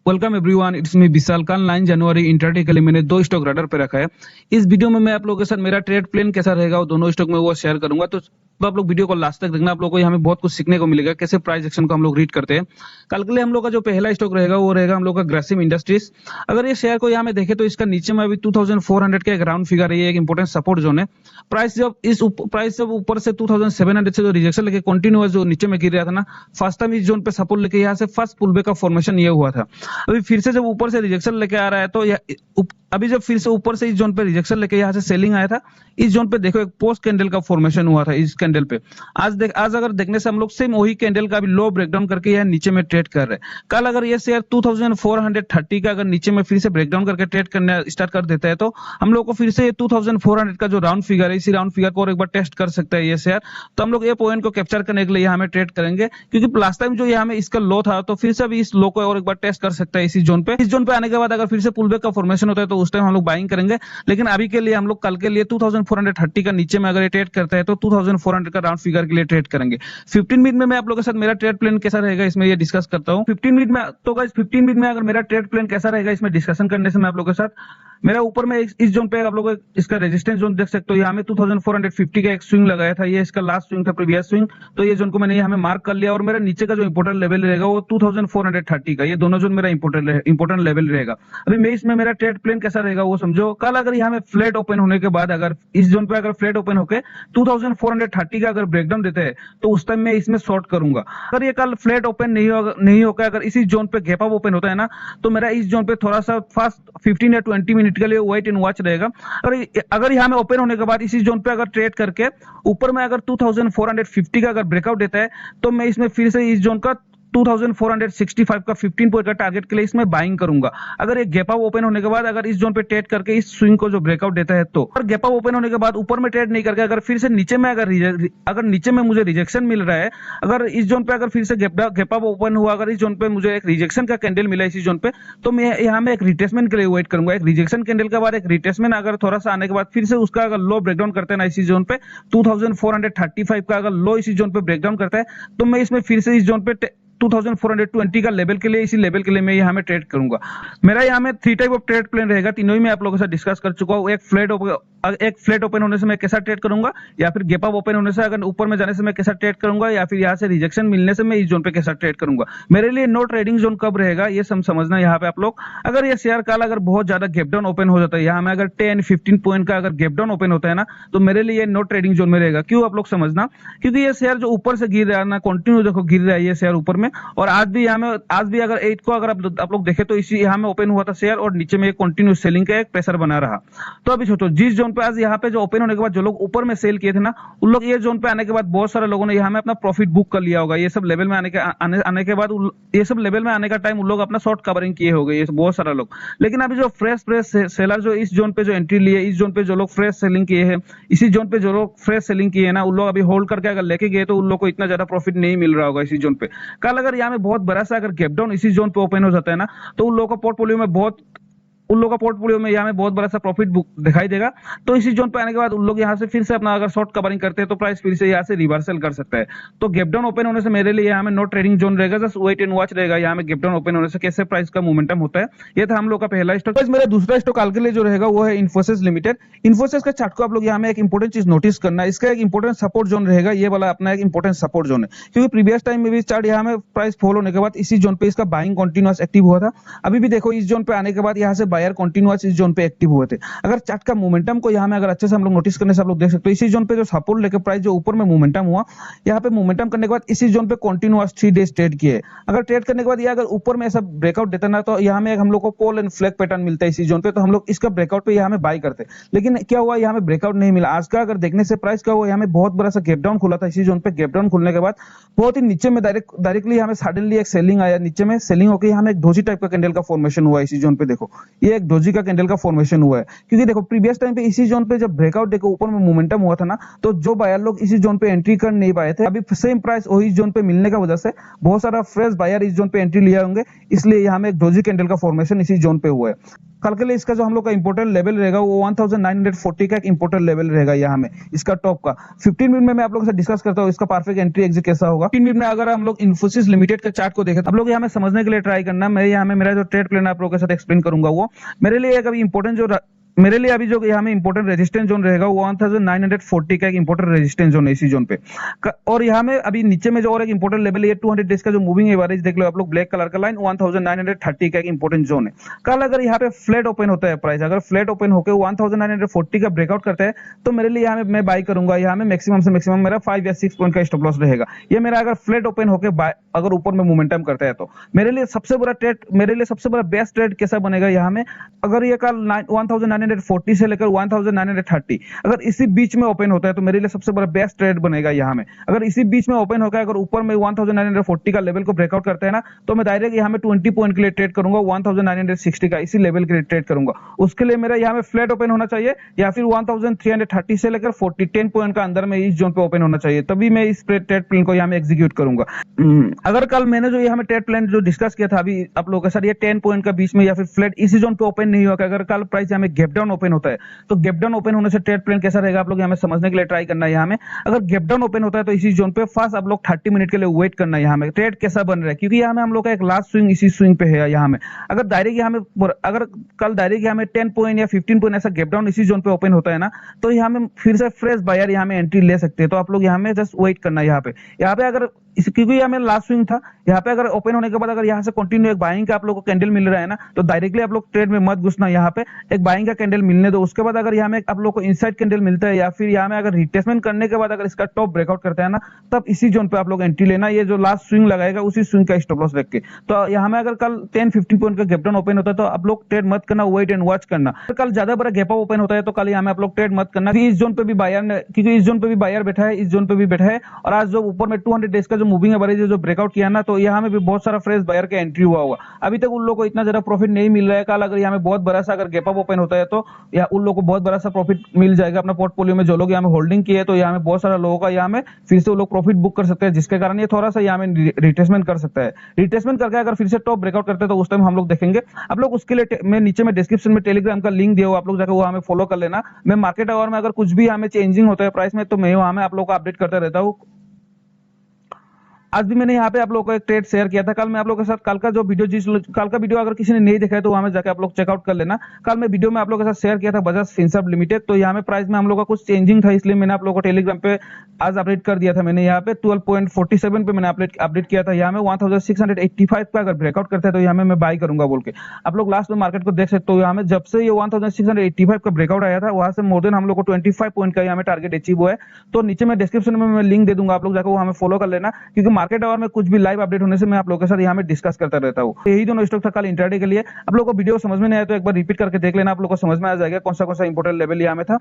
Welcome everyone, it's me विशाल। कल 9 जनवरी intraday के लिए मैंने दो स्टॉक रडार पे रखा है। इस वीडियो में मैं आप लोगों के साथ मेरा ट्रेड प्लान कैसा रहेगा वो दोनों स्टॉक में वो शेयर करूंगा। तो आप लोग वीडियो को लास्ट तक देखना, आप लोगों को यहाँ में बहुत कुछ सीखने को मिलेगा कैसे प्राइस एक्शन को हम लोग रीड करते हैं। कल के लिए हम लोग का जो पहला स्टॉक रहेगा वो रहेगा हम लोग का ग्रासिम इंडस्ट्रीज। अगर ये शेयर को यहाँ में देखे तो इसका नीचे में अभी 2400 का एक राउंड फिगर है, एक इंपोर्टेंट सपोर्ट जोन है। प्राइस जब ऊपर से 2700 से जो रिजेक्शन लेके कंटिन्यूअस जो नीचे में गिर रहा था ना, फर्स्ट टाइम इस जोन पे सपोर्ट लेके यहाँ से फर्स्ट पुलबैक का फॉर्मेशन ये हुआ था। अभी फिर से जब ऊपर से रिजेक्शन लेके आ रहा है तो अभी जब फिर से ऊपर से इस जोन पे रिजेक्शन लेके यहाँ से सेलिंग आया था, इस जोन पे देखो एक पोस्ट कैंडल का फॉर्मेशन हुआ था इस कैंडल पे। आज अगर देखने से हम लोग सेम वही कैंडल का भी लो ब्रेकडाउन करके यह नीचे में ट्रेड कर रहे हैं। कल अगर ये शेयर 2430 का अगर नीचे में फिर से ब्रेकडाउन करके ट्रेड करना स्टार्ट कर देता है तो हम लोग को फिर से 2400 का जो राउंड फिगर है, इसी राउंड फिगर को और एक बार टेस्ट कर सकता है ये शेयर। तो हम लोग ये पॉइंट को कैप्चर करने के लिए यहाँ में ट्रेड करेंगे, क्योंकि लास्ट टाइम जो यहाँ में इसका लो था तो फिर से अभी इस लो को और एक बार टेस्ट कर सकता है इसी जोन पे। इस जोन पे आने के बाद अगर फिर से पुलबैक का फॉर्मेशन होता है तो उस टाइम हम लोग बाइंग करेंगे। लेकिन अभी के लिए हम लोग कल के लिए 2430 का नीचे में अगर ये ट्रेड करता है तो 2400 का राउंड फिगर के लिए ट्रेड करेंगे। 15 मिनट में मैं आप लोगों के साथ मेरा ट्रेड प्लान कैसा रहेगा इसमें ये डिस्कस करता हूँ। 15 मिनट में तो गाइस 15 मिनट में अगर मेरा ट्रेड प्लान कैसा रहेगा इसमें डिस्कशन करने से मैं आप लोगों के साथ मेरा ऊपर में इस जोन पे आप लोग इसका रेजिस्टेंस जोन देख सकते हो। यहाँ में 2450 का एक स्विंग लगाया था, ये इसका लास्ट स्विंग था, प्रीवियस स्विंग। तो ये जोन को मैंने यहाँ में मार्क कर लिया और मेरा नीचे का जो इंपोर्टेंट लेवल रहेगा वो 2430 का, ये दोनों जोन मेरा इंपोर्टेंट लेवल रहेगा। अभी मैं इसमें मेरा ट्रेड प्लान कैसा रहेगा वो समझो। कल अगर यहाँ में फ्लैट ओपन होने के बाद अगर इस जोन पे अगर फ्लैट ओपन होकर 2430 का अगर ब्रेकडाउन देते हैं तो उस टाइम मैं इसमें शॉर्ट करूंगा। अगर ये कल फ्लैट ओपन नहीं होकर अगर इसी जोन पे गैप अप ओपन होता है ना, तो मेरा इस जोन पे थोड़ा सा फास्ट 15 या 20 मिनट के लिए वेट एंड वॉच रहेगा। अगर यहाँ में ओपन होने के बाद इसी जोन पे अगर ट्रेड करके ऊपर में अगर 2450 का अगर ब्रेकआउट देता है तो मैं इसमें फिर से इस जोन का 2465 का 15 पॉइंट का टारगेट के लिए इसमें बाइंग करूंगा। अगर एक गैप अप ओपन होने के बाद अगर इस जोन पे ट्रेड करके इस स्विंग को जो ब्रेकआउट देता है तो, और गैप अप ओपन होने के बाद ऊपर में ट्रेड नहीं करके अगर फिर से नीचे में अगर नीचे में मुझे रिजेक्शन मिल रहा है, अगर इस जोन पे अगर फिर से गैप अप ओपन हुआ, अगर इस जोन पे मुझे एक रिजेक्शन का कैंडल मिला इसी जोन पे, तो मैं यहाँ में एक रिट्रेसमेंट के लिए वेट करूंगा। एक रिजेक्शन कैंडल के बाद एक रिट्रेसमेंट अगर थोड़ा सा आने के बाद फिर से उसका अगर लो ब्रेकडाउन करते हैं ना इसी जोन पे 2435 का अगर लो इसी जोन पे ब्रेकडाउन करता है तो मैं इसमें फिर से इस जोन पे 2420 का लेवल के लिए, इसी लेवल के लिए मैं यहाँ में ट्रेड करूंगा। मेरा यहाँ में 3 टाइप ऑफ ट्रेड प्लान रहेगा, तीनों ही मैं आप लोगों के साथ डिस्कस कर चुका हूँ। एक फ्लैट ओपन होने से मैं कैसा ट्रेड करूंगा, या फिर गैप अप ओपन होने से अगर ऊपर में जाने से मैं कैसा ट्रेड करूंगा, या फिर यहाँ से रिजेक्शन मिलने से मैं इस जोन पे कैसा ट्रेड करूंगा। मेरे लिए नो ट्रेडिंग जोन कब रहेगा ये सब समझना यहाँ पे आप लोग। अगर ये शेयर काल अगर बहुत ज्यादा गैप डाउन ओपन हो जाता है, यहाँ में अगर 10-15 पॉइंट का अगर गैप डाउन ओपन होता है ना, तो मेरे लिए नो ट्रेडिंग जोन में रहेगा। क्यों आप लोग समझना, क्योंकि ये शेयर जो ऊपर से गिर रहा है ना, कंटिन्यू देखो गिर रहा है ये शेयर ऊपर में, और आज भी अगर 8 को अगर आप लोग देखे तो इसी यहाँ में ओपन हुआ था शेयर और नीचे में कंटिन्यू सेलिंग का एक प्रेशर बना रहा। तो अभी सोचो जिस जोन पे आज यहाँ पे जो ओपन होने के बाद जो लोग ऊपर में सेल किए थे ना, उन लोग ये जोन पे आने के बाद बहुत सारे लोगों ने यहाँ में अपना प्रॉफिट बुक कर लिया होगा। ये सब लेवल में आने के बाद ये सब लेवल में आने का टाइम उन लोग अपना शॉर्ट कवरिंग किए हो गए बहुत सारा लोग। लेकिन अभी जो फ्रेश सेलर जो इस जोन पे जो एंट्री लिए, इस जोन पे जो लोग फ्रेश सेलिंग किए हैं, इसी जोन पे जो लोग फ्रेश सेलिंग किए ना, उन लोग अभी होल्ड करके अगर लेके गए तो उन लोग को इतना ज्यादा प्रॉफिट नहीं मिल रहा होगा इसी जोन पे। कल अगर यहाँ में बहुत बड़ा सा अगर गैप डाउन इसी जोन पे ओपन हो जाता है ना, तो उन लोगों का पोर्टफोलियो में यहाँ में बहुत बड़ा सा प्रॉफिट बुक दिखाई देगा। तो इसी जोन पे आने के बाद उन लोग यहाँ से फिर से अपना अगर शॉर्ट कवरिंग करते हैं तो प्राइस फिर से यहाँ से रिवर्सल कर सकता है। तो गैप डाउन ओपन होने से मेरे लिए यहाँ में नो ट्रेडिंग जोन रहेगा, जस्ट वेट एंड वॉच रहेगा। यहाँ में गैप डाउन ओपन होने से कैसे प्राइस का मोमेंटम होता है। ये था हम लोग का पहला स्टॉक। मेरा दूसरा स्टॉक कल के लिए जो रहेगा वो है इन्फोसिस लिमिटेड। इन्फोसिस का चार्ट को आप लोग यहाँ में एक इंपॉर्टेंट चीज नोटिस करना है, इसका एक इंपॉर्टेंट सपोर्ट जोन रहेगा, ये वाला अपना एक इंपॉर्टेंट सपोर्ट जोन है। क्योंकि प्रीवियस टाइम में भी चार्ट यहाँ में प्राइस फॉल होने के बाद इसी जोन पे इसका बाइंग कंटिन्यूअस एक्टिव हुआ था। अभी भी देखो इस जोन पे आने के बाद यहाँ से बायर कंटिन्यूअस जोन पे एक्टिव हुए थे। अगर चार्ट का मोमेंटम को यहाँ में अगर अच्छे से हम लोग नोटिस करने से आप लोग देख सकते हो, इसी जोन पे जो सपोर्ट लेकर प्राइस जो ऊपर में मोमेंटम हुआ, यहाँ पे मोमेंटम करने के बाद इसी जोन पे कंटिन्यूअस 3 डेज ट्रेड किए। अगर ट्रेड करने के बाद ये अगर ऊपर में ऐसा ब्रेकआउट देता ना, तो यहाँ में हम लोग को कॉल एंड फ्लैग पैटर्न मिलता है इसी जोन पे, तो हम लोग इसका ब्रेकआउट पे यहाँ में बाई करते। लेकिन क्या हुआ, यहाँ में ब्रेकआउट नहीं मिला। आज का अगर देखने से प्राइस क्या हुआ, यहाँ में बहुत बड़ा सा गैप डाउन खुला था इसी जोन पे। गैप डाउन खुलने के बाद बहुत ही नीचे में डायरेक्टली यहाँ में सडनली एक सेलिंग आया, नीचे में सेलिंग होकर यहाँ में एक डोजी टाइप का कैंडल का फॉर्मेशन हुआ इसी जोन पे। देखो ये एक डोजी का कैंडल का फॉर्मेशन हुआ है, क्योंकि देखो प्रीवियस टाइम पे इसी जोन पे जब ब्रेकआउट देखो ऊपर में मोमेंटम हुआ था ना, तो जो बायर लोग इसी जोन पे एंट्री कर नहीं पाए थे, अभी सेम प्राइस वही जोन पे मिलने का वजह से बहुत सारा फ्रेश बायर इस जोन पे एंट्री लिया होंगे, इसलिए यहाँ में एक डोजी कैंडल का फॉर्मेशन इसी जोन पे हुआ है। कल के लिए इसका जो हम लोग का इंपोर्टेंट लेवल रहेगा वो 1940 का एक इंपोर्टेंट लेवल रहेगा यहाँ में इसका टॉप का। 15 मिनट में मैं आप लोगों से डिस्कस करता हूँ इसका परफेक्ट एंट्री एग्जिट कैसा होगा। 15 मिनट में अगर हम लोग इन्फोसिस लिमिटेड का चार्ट को देखें तो आप लोग यहाँ में समझने के लिए ट्राई करना। मैं यहाँ में मेरा जो ट्रेड प्लान आप लोगों के साथ एक्सप्लेन करूंगा वो मेरे लिए एक अभी इंपॉर्टेंट मेरे लिए अभी जो यहाँ में इंपोर्टेंट रेजिस्टेंस जोन रहेगा वो 1940 का एक इंपोर्टेंट रेजिस्टेंस जोन है इसी जोन पे। और यहाँ में अभी नीचे में जो और एक इंपोर्टेंट लेवल है 200 डेज का जो मूविंग एवरेज देख लो आप लोग ब्लैक कलर का लाइन 1930 का एक इंपोर्टेंट जोन है। कल अगर यहाँ पे फ्लैट ओपन होता है प्राइस अगर फ्लैट ओपन होकर 1940 का ब्रेकआउट करता है तो मेरे लिए यहाँ में मैं बाई करूंगा। यहाँ में मैक्सिमम से मैक्सिमम मेरा 5 या 6 पॉइंट का स्टॉप लॉस रहेगा। ये मेरा अगर फ्लैट ओपन होकर अगर ऊपर में मोमेंटम करता है तो मेरे लिए सबसे बड़ा बेस्ट ट्रेड कैसा बनेगा यहाँ में अगर ये कल 1940 से लेकर 1930 अगर इसी बीच में ओपन होता है तो मेरे लिए सबसे बड़ा बेस्ट ट्रेड बनेगा यहाँ में। अगर इसी बीच में ओपन होकर अगर ऊपर में 1940 का लेवल को ब्रेकआउट करता है ना तो मैं डायरेक्ट यहाँ में 20 पॉइंट के लिए ट्रेड करूंगा 1960 का इसी लेवल के लिए ट्रेड करूंगा। उसके लिए मेरा यहाँ में फ्लैट ओपन होना चाहिए या फिर 1330 से लेकर 10 पॉइंट का अंदर में इस जोन पे ओपन होना चाहिए तभी मैं इस ट्रेड प्लान को यहाँ में एग्जीक्यूट करूंगा। अगर कल मैंने जो यहाँ में ट्रेड प्लान जो डिस्कस किया था अभी आप लोगों के साथ ये 10 पॉइंट का बीच में या फिर फ्लैट इसी जोन पे ओपन नहीं होगा। अगर कल प्राइस यहाँ में गैप डाउन ओपन होता है तो गैप डाउन ओपन होने से ट्रेड प्लान कैसा रहेगा आप लोग यहाँ में समझने के लिए ट्राई करना है। यहाँ में अगर गैप डाउन ओपन होता है तो इसी जोन पे फर्स्ट आप लोग 30 मिनट के लिए वेट करना है यहाँ में ट्रेड कैसा बन रहा है क्योंकि यहाँ में हम लोग का एक लास्ट स्विंग इसी स्विंग पे है। यहाँ में अगर डायरेक्ट यहाँ में अगर कल डायरेक्ट यहाँ में 10 पॉइंट या 15 पॉइंट ऐसा गैप डाउन इसी जोन पे ओपन होता है ना तो यहाँ में फिर से फ्रेश बायर यहाँ में एंट्री ले सकते हैं। तो आप लोग यहाँ में जस्ट वेट करना है यहाँ पे अगर क्योंकि यहाँ में लास्ट स्विंग था यहाँ पे अगर ओपन होने के बाद अगर यहाँ से कंटिन्यू एक बाइंग का आप लोग को कैंडल मिल रहा है ना तो डायरेक्टली आप लोग ट्रेड में मत घुसना। यहाँ पे एक बाइंग का कैंडल मिलने दो उसके बाद अगर यहाँ में आप लोग को इनसाइड कैंडल मिलता है या फिर यहाँ में अगर रिटेस्टमेंट करने के बाद अगर इसका टॉप ब्रेकआउट करता है ना तब इसी जोन पे आप लोग एंट्री लेना। ये जो लास्ट स्विंग लगाएगा उसी स्विंग का स्टॉप लॉस रख के। तो यहाँ में अगर कल 10-15 पॉइंट का गैप डाउन ओपन होता है तो आप लोग ट्रेड मत करना वेट एंड वॉच करना। कल ज्यादा बड़ा गैप अप ओपन होता है तो कल यहाँ में आप लोग ट्रेड मत करना इस जोन पे भी बायर ने क्योंकि इस जोन पे भी बायर बैठा है इस जोन पे भी बैठा है और आज जो ऊपर में 200 डेज का जो मूविंग एवरेज जो ब्रेकआउट किया ना तो यहाँ में भी बहुत सारा फ्रेश बायर का एंट्री हुआ होगा। अभी तक उन लोगों को इतना ज्यादा प्रॉफिट नहीं मिल रहा है। कल अगर यहाँ में बहुत बड़ा सा अगर गैप अप ओपन होता है तो या उन लोगों को बहुत बड़ा सा प्रॉफिट मिल जाएगा अपना पोर्टफोलियो में। जो लोग यहाँ में होल्डिंग किए तो यहाँ में बहुत सारा लोगों का यहाँ में फिर से वो लोग प्रॉफिट बुक कर सकते हैं जिसके कारण ये थोड़ा सा यहाँ में रिट्रेसमेंट कर सकता है। रिट्रेसमेंट करके अगर फिर से टॉप ब्रेकआउट करते हैं तो उस टाइम हम लोग देखेंगे। आप लोग उसके लिए मैं नीचे में डिस्क्रिप्शन में टेलीग्राम का लिंक दिया हुआ आप लोग जाकर वो हमें फॉलो कर लेना। मैं मार्केट आवर में अगर कुछ भी हमें चेंजिंग होता है प्राइस में तो मैं वहां में आप लोग को अपडेट करता रहता हूँ। आज भी मैंने यहाँ पे आप लोगों को एक ट्रेड शेयर किया था। कल मैं आप लोगों के साथ कल का वीडियो अगर किसी ने नहीं देखा है तो वहां में जाकर आप लोग चेकआउट कर लेना। कल मैं वीडियो में आप लोगों के साथ शेयर किया था बजाज फिनसर्व लिमिटेड। तो यहाँ में प्राइस में हम लोग का कुछ चेंजिंग था इसलिए मैंने आप लोगों को टेलीग्राम पे आज अपडेट कर दिया था। मैंने यहाँ पे 12.47 पे मैंने अपडेट किया था। यहाँ में 1685 का अगर ब्रेकआउट करता है तो यहाँ में मैं बाई करूंगा बोल के। आप लोग लास्ट में मार्केट को देख सकते हो। यहाँ में जब से ये 1685 का ब्रेकआउट आया था वहां से मोर देन हम लोग को 25 पॉइंट का यहाँ में टारगेट अचीव हुआ है। तो नीचे में डिस्क्रिप्शन में मैं लिंक दे दूंगा आप लोग जाकर वो हमें फॉलो कर लेना क्योंकि मार्केट आवर में कुछ भी लाइव अपडेट होने से मैं आप लोगों के साथ यहाँ में डिस्कस करता रहता हूँ। यही दोनों स्टॉक था कल इंट्राडे के लिए। आप लोगों को वीडियो समझ में नहीं आया तो एक बार रिपीट करके देख लेना। आप लोगों को समझ में आ जाएगा कौन सा इंपोर्टेंट लेवल यहाँ में था।